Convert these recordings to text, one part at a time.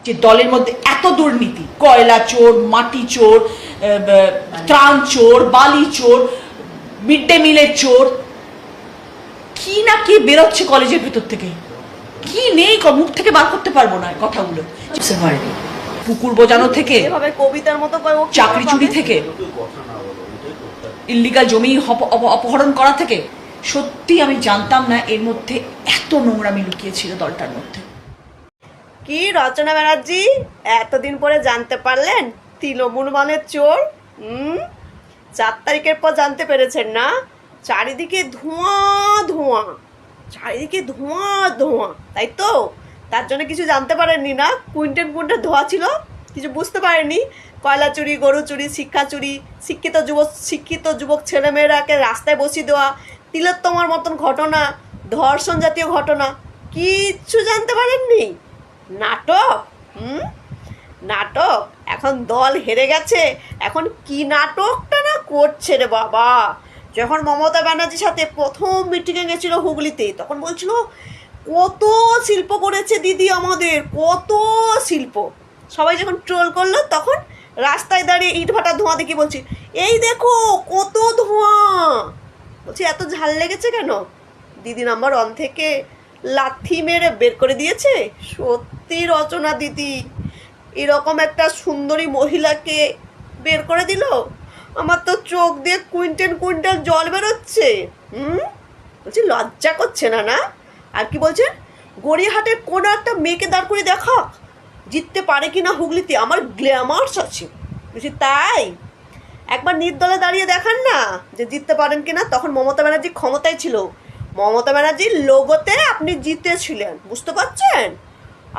যে দলের মধ্যে এত দুর্নীতি, কয়লা চোর, মাটি চোর, ত্রাণ চোর, বালি চোর, মিড ডে মিলের চোর, কি না কি বেরোচ্ছে কলেজের ভেতর থেকে, কি নেই মুখ থেকে বার করতে পারবো না কথাগুলো। পুকুর বোজানো থেকে, কবিতার মতো চাকরি চুরি থেকে, ইল্লিগাল জমি অপহরণ করা থেকে, সত্যি আমি জানতাম না এর মধ্যে এত নোংরামি লুকিয়েছিল দলটার মধ্যে। কি রচনা ব্যানার্জি, এতদিন পরে জানতে পারলেন তৃণমূল মানে চোর? 4 তারিখের পর জানতে পেরেছেন না? চারিদিকে ধোঁয়া ধোঁয়া, চারিদিকে ধোঁয়া ধোঁয়া, তাই তো? তার জন্য কিছু জানতে পারেননি না? কুইন্টেল কুইন্টেল ধোঁয়া ছিল, কিছু বুঝতে পারেননি। কয়লা চুরি, গরু চুরি, শিক্ষা চুরি, শিক্ষিত যুবক ছেলেমেয়েরাকে রাস্তায় বসিয়ে দেওয়া, তিলোত্তমার মতন ঘটনা, ধর্ষণ জাতীয় ঘটনা, কিচ্ছু জানতে পারেননি। নাটক, নাটক। এখন দল হেরে গেছে, এখন কি নাটকটা না করছে রে বাবা। যখন মমতা ব্যানার্জির সাথে প্রথম মিটিংয়ে গেছিল হুগলিতে, তখন বলছিল কত শিল্প করেছে দিদি আমাদের, কত শিল্প। সবাই যখন ট্রোল করলো, তখন রাস্তায় দাঁড়িয়ে ইট ভাটা ধোঁয়া দেখি বলছি, এই দেখো কত ধোঁয়া। বলছি এত ঝাল লেগেছে কেন? দিদি নাম্বার 1 থেকে লাথি মেরে বের করে দিয়েছে। সত্যি রচনা দিদি এরকম একটা সুন্দরী মহিলাকে বের করে দিল। আমার তো চোখ দিয়ে কুইন্টাল কুইন্টাল জল বেরোচ্ছে। বলছি লজ্জা করছে না? না আর কি বলছেন, গড়িয়াহাটের কোনো একটা মেয়েকে দাঁড় করে দেখা, জিততে পারে কি না হুগলিতে, আমার গ্ল্যামার্স আছে। বলছি তাই? একবার নির্দলে দাঁড়িয়ে দেখান না যে জিততে পারেন কি না। তখন মমতা ব্যানার্জি ক্ষমতায় ছিল, মমতা ব্যানার্জির লোগোতে আপনি জিতেছিলেন, বুঝতে পারছেন?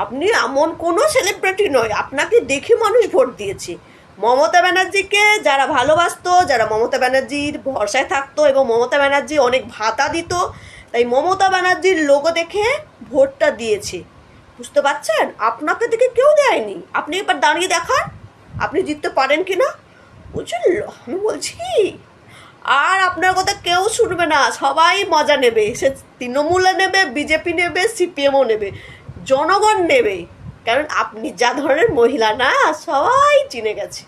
আপনি এমন কোনো সেলিব্রিটি নয়, আপনাকে দেখে মানুষ ভোট দিয়েছে। মমতা ব্যানার্জিকে যারা ভালোবাসতো, যারা মমতা ব্যানার্জির ভরসায় থাকতো এবং মমতা ব্যানার্জি অনেক ভাতা দিত, তাই মমতা ব্যানার্জির লোগো দেখে ভোটটা দিয়েছে, বুঝতে পারছেন? আপনাকে দেখে কেউ দেয়নি। আপনি এবার দাঁড়িয়ে দেখান আপনি জিততে পারেন কি না। বুঝলেন? আমি বলছি আর আপনার কথা কেউ শুনবে না, সবাই মজা নেবে। সে তৃণমূলে নেবে, বিজেপি নেবে, সিপিএমও নেবে, জনগণ নেবে। কারণ আপনি যা ধরনের মহিলা না, সবাই চিনে গেছে।